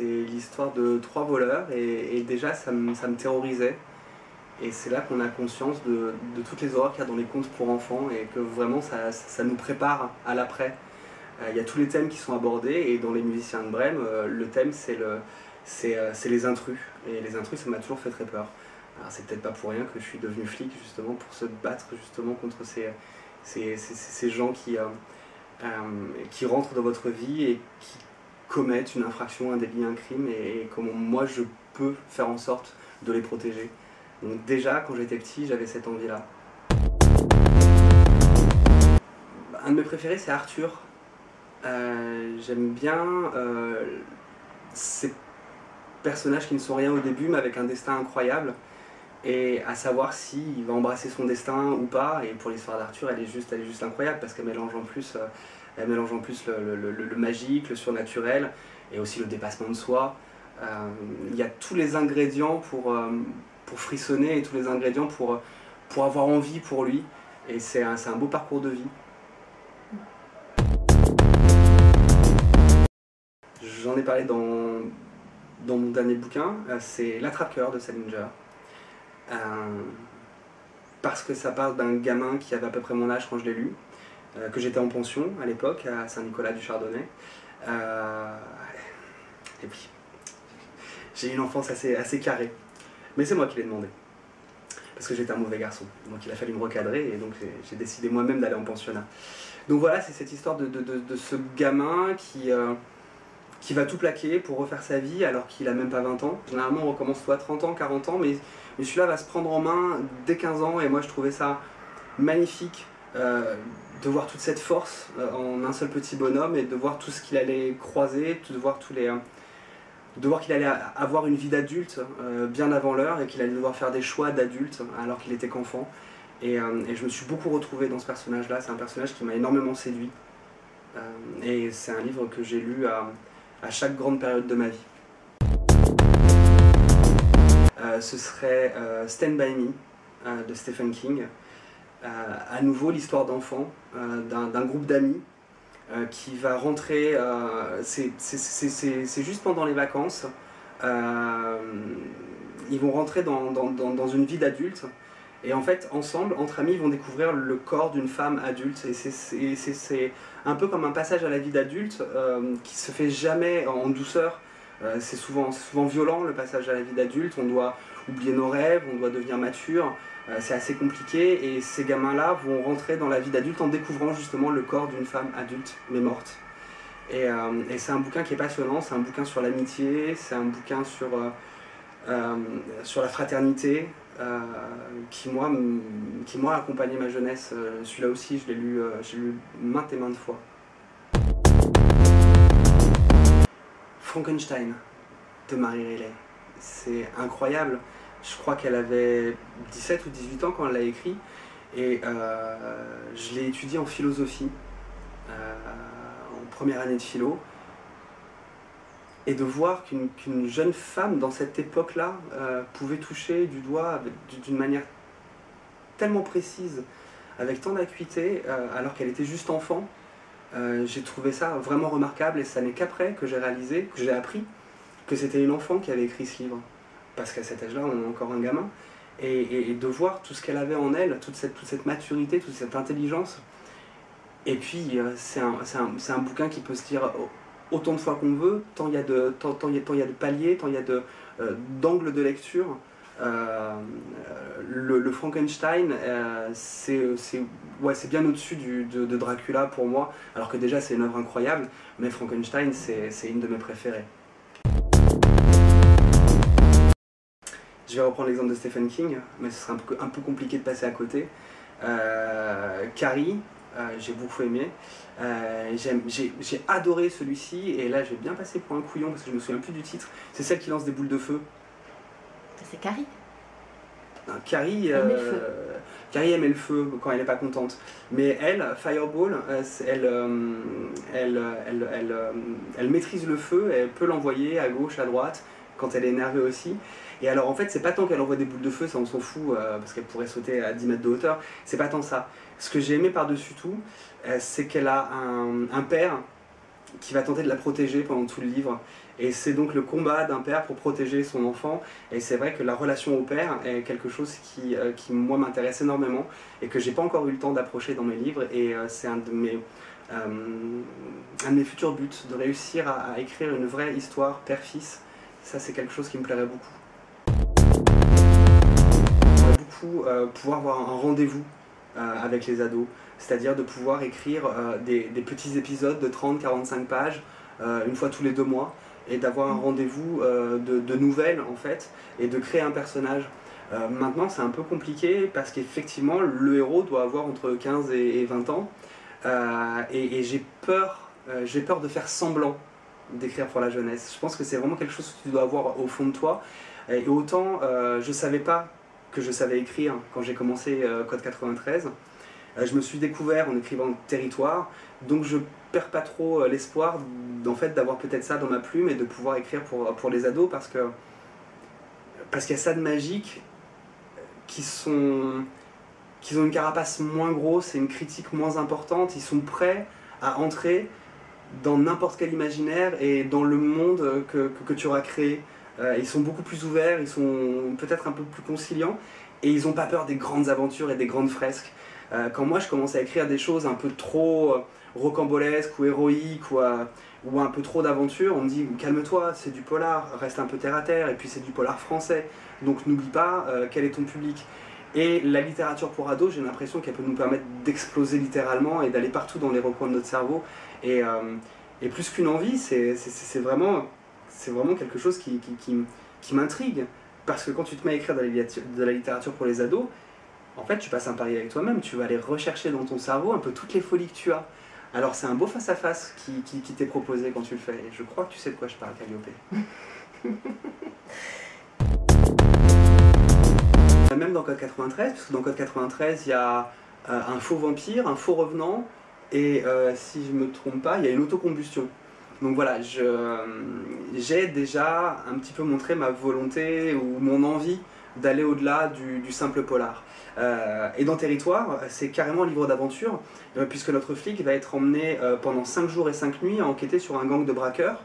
c'est l'histoire de 3 voleurs et déjà ça me terrorisait. Et c'est là qu'on a conscience de toutes les horreurs qu'il y a dans les contes pour enfants et que vraiment ça nous prépare à l'après. Il y a tous les thèmes qui sont abordés et dans Les Musiciens de Brême, le thème c'est les intrus. Et les intrus, ça m'a toujours fait très peur. Alors c'est peut-être pas pour rien que je suis devenu flic justement pour se battre justement contre ces gens qui rentrent dans votre vie et qui commettent une infraction, un délit, un crime et comment moi je peux faire en sorte de les protéger. Donc déjà quand j'étais petit j'avais cette envie-là. Un de mes préférés c'est Arthur. J'aime bien ces personnages qui ne sont rien au début mais avec un destin incroyable et à savoir s'il va embrasser son destin ou pas. Et pour l'histoire d'Arthur elle est juste incroyable parce qu'elle mélange en plus, le magique, le surnaturel et aussi le dépassement de soi. Il y a tous les ingrédients pour frissonner et tous les ingrédients pour avoir envie pour lui et c'est un beau parcours de vie. J'en ai parlé dans mon dernier bouquin, c'est L'Attrape-Cœur de Salinger. Parce que ça parle d'un gamin qui avait à peu près mon âge quand je l'ai lu, que j'étais en pension à l'époque à Saint-Nicolas du Chardonnay. Et puis, j'ai eu une enfance assez carrée. Mais c'est moi qui l'ai demandé. Parce que j'étais un mauvais garçon. Donc il a fallu me recadrer et donc j'ai décidé moi-même d'aller en pensionnat. Donc voilà, c'est cette histoire de ce gamin qui va tout plaquer pour refaire sa vie alors qu'il a même pas 20 ans. Généralement on recommence soit 30 ans, 40 ans, mais celui-là va se prendre en main dès 15 ans et moi je trouvais ça magnifique de voir toute cette force en un seul petit bonhomme et de voir tout ce qu'il allait croiser, de voir qu'il allait avoir une vie d'adulte bien avant l'heure et qu'il allait devoir faire des choix d'adulte alors qu'il était qu'enfant. Et je me suis beaucoup retrouvé dans ce personnage-là, c'est un personnage qui m'a énormément séduit. Et c'est un livre que j'ai lu à chaque grande période de ma vie. Ce serait Stand By Me de Stephen King. À nouveau l'histoire d'enfant, d'un groupe d'amis qui va rentrer, c'est juste pendant les vacances, ils vont rentrer dans une vie d'adulte. Et en fait, ensemble, entre amis, ils vont découvrir le corps d'une femme adulte. Et c'est un peu comme un passage à la vie d'adulte qui se fait jamais en douceur. C'est souvent violent le passage à la vie d'adulte. On doit oublier nos rêves, on doit devenir mature. C'est assez compliqué. Et ces gamins-là vont rentrer dans la vie d'adulte en découvrant justement le corps d'une femme adulte mais morte. Et c'est un bouquin qui est passionnant. C'est un bouquin sur l'amitié. C'est un bouquin sur la fraternité. Qui moi a accompagné ma jeunesse. Celui-là aussi j'ai lu maintes et maintes fois. Frankenstein de Mary Reilly, c'est incroyable. Je crois qu'elle avait 17 ou 18 ans quand elle l'a écrit et je l'ai étudié en philosophie en première année de philo. Et de voir qu'une jeune femme dans cette époque-là pouvait toucher du doigt d'une manière tellement précise, avec tant d'acuité, alors qu'elle était juste enfant, j'ai trouvé ça vraiment remarquable et ça n'est qu'après que j'ai réalisé, que j'ai appris que c'était une enfant qui avait écrit ce livre. Parce qu'à cet âge-là, on est encore un gamin. Et de voir tout ce qu'elle avait en elle, toute cette maturité, toute cette intelligence. Et puis, c'est un bouquin qui peut se lire autant de fois qu'on veut, tant il y a de paliers, tant il y a d'angles de lecture. Le Frankenstein, c'est bien au-dessus de Dracula pour moi, alors que déjà c'est une œuvre incroyable, mais Frankenstein c'est une de mes préférées. Je vais reprendre l'exemple de Stephen King, mais ce sera un peu compliqué de passer à côté. Carrie, j'ai beaucoup aimé. J'ai adoré celui-ci, et là je vais bien passer pour un couillon parce que je me souviens plus du titre. C'est celle qui lance des boules de feu. C'est Carrie. Carrie aimait le feu quand elle n'est pas contente. Mais elle, Fireball, elle maîtrise le feu, elle peut l'envoyer à gauche, à droite, quand elle est énervée aussi. Et alors en fait, c'est pas tant qu'elle envoie des boules de feu, ça on s'en fout, parce qu'elle pourrait sauter à 10 mètres de hauteur. C'est pas tant ça. Ce que j'ai aimé par-dessus tout, c'est qu'elle a un père qui va tenter de la protéger pendant tout le livre. Et c'est donc le combat d'un père pour protéger son enfant. Et c'est vrai que la relation au père est quelque chose qui moi, m'intéresse énormément et que j'ai pas encore eu le temps d'approcher dans mes livres. Et c'est un de mes futurs buts, de réussir à écrire une vraie histoire père-fils. Ça, c'est quelque chose qui me plairait beaucoup. J'aimerais beaucoup pouvoir avoir un rendez-vous avec les ados, c'est-à-dire de pouvoir écrire des petits épisodes de 30-45 pages une fois tous les 2 mois et d'avoir un rendez-vous de nouvelles en fait et de créer un personnage. Maintenant c'est un peu compliqué parce qu'effectivement le héros doit avoir entre 15 et 20 ans et j'ai peur de faire semblant d'écrire pour la jeunesse. Je pense que c'est vraiment quelque chose que tu dois avoir au fond de toi et autant je savais pas que je savais écrire quand j'ai commencé Code 93. Je me suis découvert en écrivant Territoire, donc je perds pas trop l'espoir en fait, d'avoir peut-être ça dans ma plume et de pouvoir écrire pour les ados parce qu'il y a ça de magique qu'ils ont une carapace moins grosse et une critique moins importante, ils sont prêts à entrer dans n'importe quel imaginaire et dans le monde que tu auras créé. Ils sont beaucoup plus ouverts, ils sont peut-être un peu plus conciliants et ils n'ont pas peur des grandes aventures et des grandes fresques. Quand moi je commence à écrire des choses un peu trop rocambolesques ou héroïques ou un peu trop d'aventures, on me dit calme-toi, c'est du polar, reste un peu terre à terre et puis c'est du polar français, donc n'oublie pas quel est ton public. Et la littérature pour ados, j'ai l'impression qu'elle peut nous permettre d'exploser littéralement et d'aller partout dans les recoins de notre cerveau. Et plus qu'une envie, c'est vraiment quelque chose qui m'intrigue. Parce que quand tu te mets à écrire de la littérature pour les ados, en fait tu passes un pari avec toi-même, tu vas aller rechercher dans ton cerveau un peu toutes les folies que tu as. Alors c'est un beau face-à-face qui t'est proposé quand tu le fais. Et je crois que tu sais de quoi je parle, Calliope. Même dans Code 93, parce que dans Code 93, il y a un faux vampire, un faux revenant, et si je ne me trompe pas, il y a une autocombustion. Donc voilà, j'ai déjà un petit peu montré ma volonté ou mon envie d'aller au-delà du simple polar. Et dans Territoire, c'est carrément un livre d'aventure, puisque notre flic va être emmené pendant 5 jours et 5 nuits à enquêter sur un gang de braqueurs.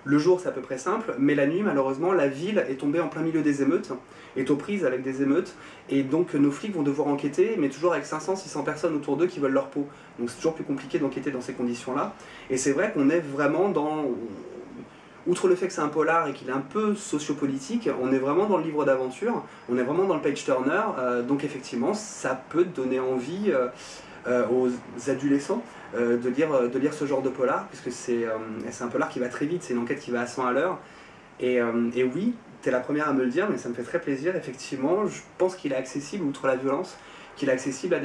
Le jour, c'est à peu près simple, mais la nuit, malheureusement, la ville est tombée en plein milieu des émeutes, est aux prises avec des émeutes, et donc nos flics vont devoir enquêter, mais toujours avec 500-600 personnes autour d'eux qui veulent leur peau. Donc c'est toujours plus compliqué d'enquêter dans ces conditions-là. Et c'est vrai qu'on est vraiment dans... Outre le fait que c'est un polar et qu'il est un peu sociopolitique, on est vraiment dans le livre d'aventure, on est vraiment dans le page-turner, donc effectivement, ça peut donner envie aux adolescents de lire ce genre de polar, puisque c'est un polar qui va très vite, c'est une enquête qui va à 100 à l'heure. Et oui, tu es la première à me le dire, mais ça me fait très plaisir. Effectivement, je pense qu'il est accessible, outre la violence, qu'il est accessible à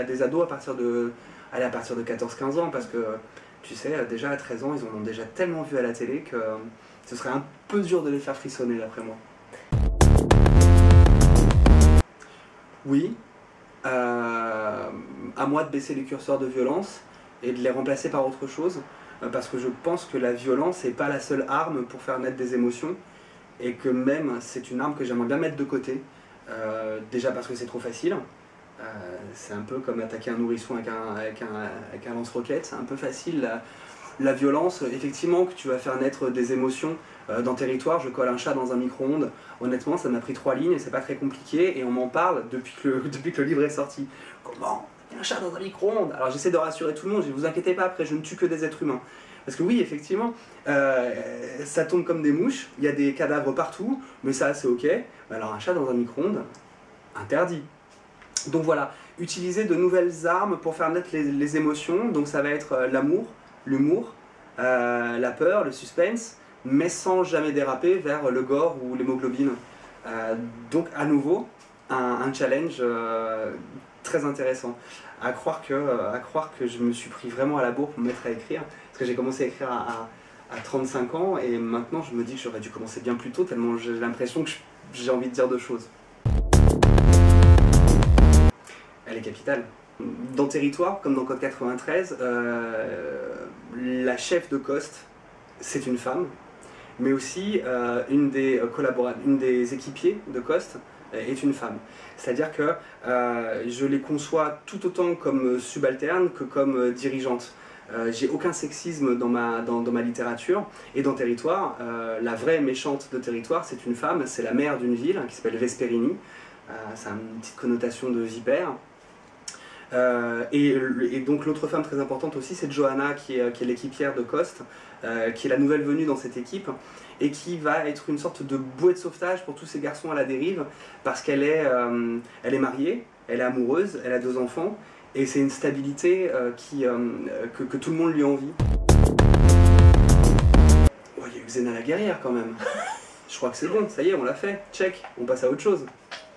des ados à partir de 14-15 ans, parce que tu sais, déjà à 13 ans, ils en ont déjà tellement vu à la télé que ce serait un peu dur de les faire frissonner, d'après moi. Oui, à moi de baisser les curseurs de violence et de les remplacer par autre chose, parce que je pense que la violence n'est pas la seule arme pour faire naître des émotions, et que même c'est une arme que j'aimerais bien mettre de côté, déjà parce que c'est trop facile. C'est un peu comme attaquer un nourrisson avec un lance-roquette, c'est un peu facile. La violence, effectivement, que tu vas faire naître des émotions. Dans Territoire, je colle un chat dans un micro-ondes. Honnêtement, ça m'a pris 3 lignes et c'est pas très compliqué, et on m'en parle depuis que le livre est sorti. Comment ? Un chat dans un micro-ondes ? Alors j'essaie de rassurer tout le monde, je ne vous inquiétez pas, après je ne tue que des êtres humains. Parce que oui, effectivement, ça tombe comme des mouches, il y a des cadavres partout, mais ça c'est ok. Alors un chat dans un micro-ondes, interdit. Donc voilà, utiliser de nouvelles armes pour faire naître les émotions, donc ça va être l'amour, l'humour, la peur, le suspense, mais sans jamais déraper vers le gore ou l'hémoglobine. Donc à nouveau, un challenge très intéressant. À croire que je me suis pris vraiment à la bourre pour me mettre à écrire, parce que j'ai commencé à écrire à 35 ans, et maintenant je me dis que j'aurais dû commencer bien plus tôt, tellement j'ai l'impression que j'ai envie de dire 2 choses. Elle est capitale. Dans Territoire, comme dans Code 93, la chef de Coste, c'est une femme, mais aussi une des équipiers de Coste est une femme. C'est-à-dire que je les conçois tout autant comme subalternes que comme dirigeantes. J'ai aucun sexisme dans ma littérature. Et dans Territoire, la vraie méchante de Territoire, c'est une femme, c'est la maire d'une ville qui s'appelle Vesperini. Ça a une petite connotation de vipère. Et donc l'autre femme très importante aussi, c'est Johanna, qui est l'équipière de Coste, qui est la nouvelle venue dans cette équipe, et qui va être une sorte de bouée de sauvetage pour tous ces garçons à la dérive, parce qu'elle est mariée, elle est amoureuse, elle a 2 enfants, et c'est une stabilité que tout le monde lui envie. Oh, il y a eu Xena la guerrière quand même. Je crois que c'est bon, ça y est, on l'a fait, check, on passe à autre chose.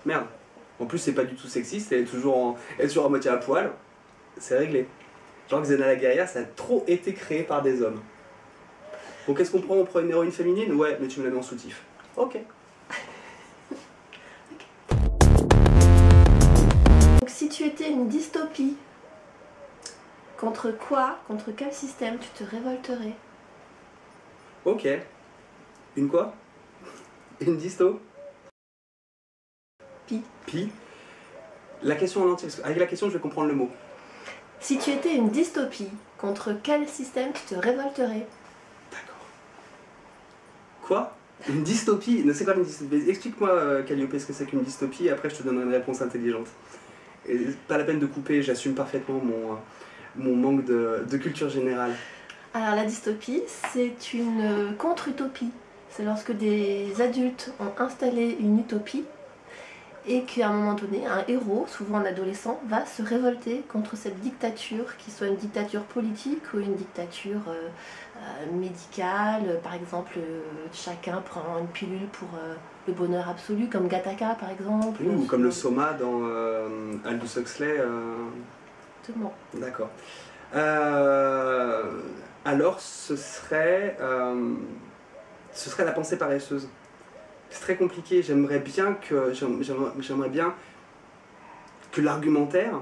Merde. En plus, c'est pas du tout sexiste, elle est toujours à moitié à poil. C'est réglé. Genre que Xena la guerrière, ça a trop été créé par des hommes. Bon, qu'est-ce qu'on prend? On prend une héroïne féminine? Ouais, mais tu me la mets en soutif. Ok. Donc si tu étais une dystopie, contre quoi, contre quel système tu te révolterais? Ok. Une quoi? Une disto? Pi. La question en entier, parce qu'avec la question, je vais comprendre le mot. Si tu étais une dystopie, contre quel système tu te révolterais? D'accord. Quoi? Une dystopie? C'est quoi une dystopie? Explique-moi, Calliope, ce que c'est qu'une dystopie, et après je te donnerai une réponse intelligente. Et pas la peine de couper, j'assume parfaitement mon manque de culture générale. Alors la dystopie, c'est une contre-utopie. C'est lorsque des adultes ont installé une utopie et qu'à un moment donné, un héros, souvent un adolescent, va se révolter contre cette dictature, qui soit une dictature politique ou une dictature médicale. Par exemple, chacun prend une pilule pour le bonheur absolu, comme Gattaca par exemple. Ou comme le Soma dans Aldous Huxley. Exactement. D'accord. Alors, ce serait la pensée paresseuse. C'est très compliqué. J'aimerais bien que l'argumentaire,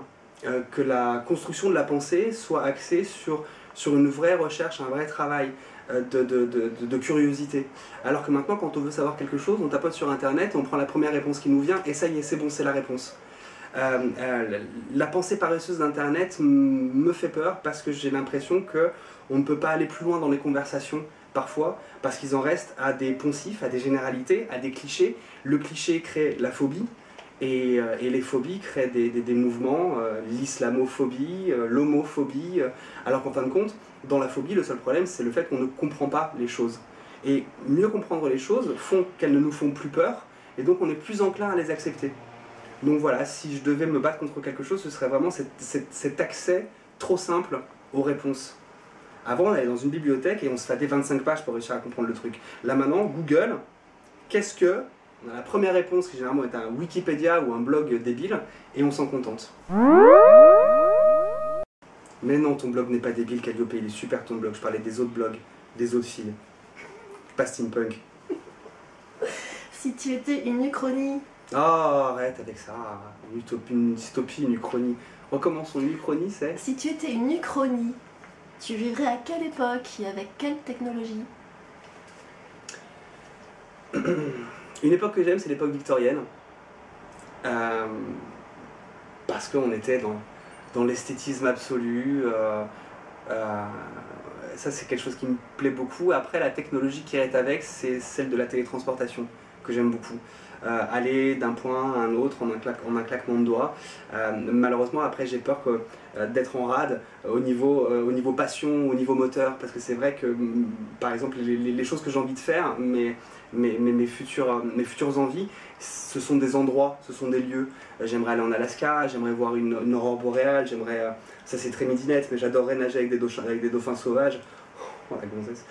que la construction de la pensée soit axée sur une vraie recherche, un vrai travail de curiosité. Alors que maintenant, quand on veut savoir quelque chose, on tapote sur Internet, on prend la première réponse qui nous vient, et ça y est, c'est bon, c'est la réponse. La pensée paresseuse d'Internet me fait peur parce que j'ai l'impression qu'on ne peut pas aller plus loin dans les conversations parfois, parce qu'ils en restent à des poncifs, à des généralités, à des clichés. Le cliché crée la phobie, et les phobies créent des mouvements, l'islamophobie, l'homophobie, alors qu'en fin de compte, dans la phobie, le seul problème, c'est le fait qu'on ne comprend pas les choses. Et mieux comprendre les choses font qu'elles ne nous font plus peur, et donc on est plus enclin à les accepter. Donc voilà, si je devais me battre contre quelque chose, ce serait vraiment cet accès trop simple aux réponses. Avant, on allait dans une bibliothèque et on se faisait 25 pages pour réussir à comprendre le truc. Là maintenant, Google, qu'est-ce que... On a la première réponse qui généralement est un Wikipédia ou un blog débile, et on s'en contente. Mais non, ton blog n'est pas débile, Calliope, il est super ton blog. Je parlais des autres blogs, des autres filles. Pas steampunk. Si tu étais une uchronie. Oh, arrête avec ça. Une dystopie, une uchronie. Recommençons, une uchronie, c'est... Si tu étais une uchronie, tu vivrais à quelle époque et avec quelle technologie? Une époque que j'aime, c'est l'époque victorienne. Parce qu'on était dans l'esthétisme absolu. Ça, c'est quelque chose qui me plaît beaucoup. Après, la technologie qui est avec, c'est celle de la télétransportation, que j'aime beaucoup. Aller d'un point à un autre en un claquement de doigts. Malheureusement, après, j'ai peur d'être en rade au niveau passion, au niveau moteur, parce que c'est vrai que, par exemple, les choses que j'ai envie de faire, mes futures envies, ce sont des endroits, ce sont des lieux. J'aimerais aller en Alaska, j'aimerais voir une aurore boréale, ça c'est très midinette, mais j'adorerais nager avec des dauphins sauvages, oh, la gonzesse,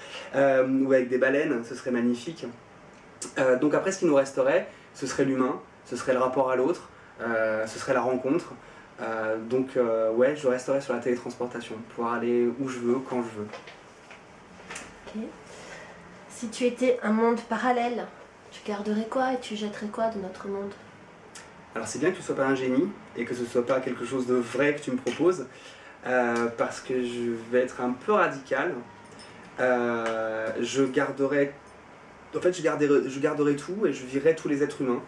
ou avec des baleines, ce serait magnifique. Donc après, ce qui nous resterait, ce serait l'humain, ce serait le rapport à l'autre, ce serait la rencontre. Ouais, je resterais sur la télétransportation, pouvoir aller où je veux, quand je veux. Ok. Si tu étais un monde parallèle, tu garderais quoi et tu jetterais quoi de notre monde? Alors c'est bien que tu ne sois pas un génie et que ce ne soit pas quelque chose de vrai que tu me proposes, parce que je vais être un peu radical. Je garderai tout et je virerai tous les êtres humains,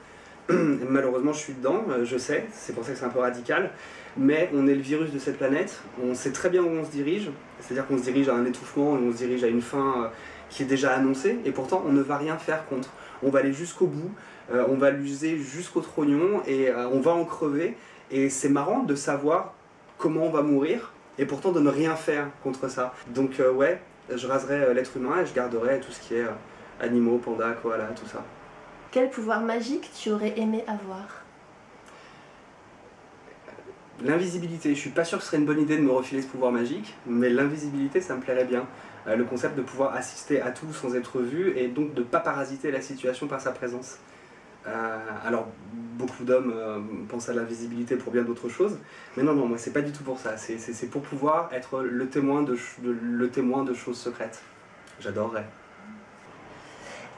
Malheureusement, je suis dedans, je sais, c'est pour ça que c'est un peu radical, mais on est le virus de cette planète, on sait très bien où on se dirige, c'est-à-dire qu'on se dirige à un étouffement, on se dirige à une fin qui est déjà annoncée, et pourtant on ne va rien faire contre. On va aller jusqu'au bout, on va l'user jusqu'au trognon, et on va en crever, et c'est marrant de savoir comment on va mourir, et pourtant de ne rien faire contre ça. Donc ouais, je raserai l'être humain et je garderai tout ce qui est animaux, pandas, koalas, tout ça. Quel pouvoir magique tu aurais aimé avoir? L'invisibilité, je suis pas sûr que ce serait une bonne idée de me refiler ce pouvoir magique, mais l'invisibilité ça me plairait bien. Le concept de pouvoir assister à tout sans être vu et donc de ne pas parasiter la situation par sa présence. Alors beaucoup d'hommes pensent à l'invisibilité pour bien d'autres choses, mais non, moi c'est pas du tout pour ça, c'est pour pouvoir être le témoin de choses secrètes. J'adorerais.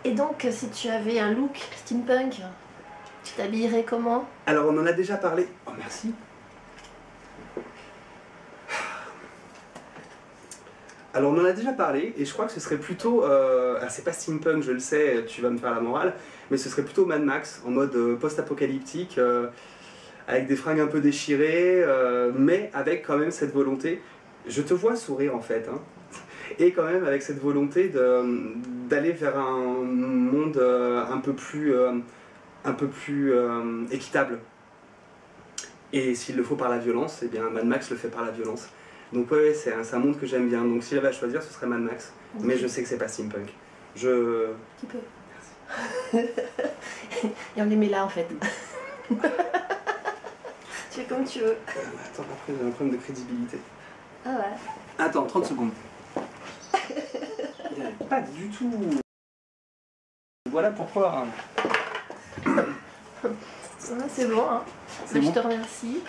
Et donc, si tu avais un look steampunk, tu t'habillerais comment? Alors on en a déjà parlé. Oh merci. Alors on en a déjà parlé et je crois que ce serait plutôt, c'est pas steampunk, je le sais, tu vas me faire la morale, mais ce serait plutôt Mad Max en mode post-apocalyptique, avec des fringues un peu déchirées, mais avec quand même cette volonté. Je te vois sourire en fait, hein, et quand même avec cette volonté d'aller vers un monde un peu plus équitable. Et s'il le faut par la violence, eh bien Mad Max le fait par la violence. Donc ouais, c'est un monde que j'aime bien. Donc si j'avais à choisir, ce serait Mad Max. Okay. Mais je sais que c'est pas steampunk. Tu peux. Merci. Et on les met là en fait. Tu fais comme tu veux. Attends, après j'ai un problème de crédibilité. Ah ouais. Attends, 30 secondes. Pas du tout. Voilà pourquoi. C'est bon, hein. Je te remercie.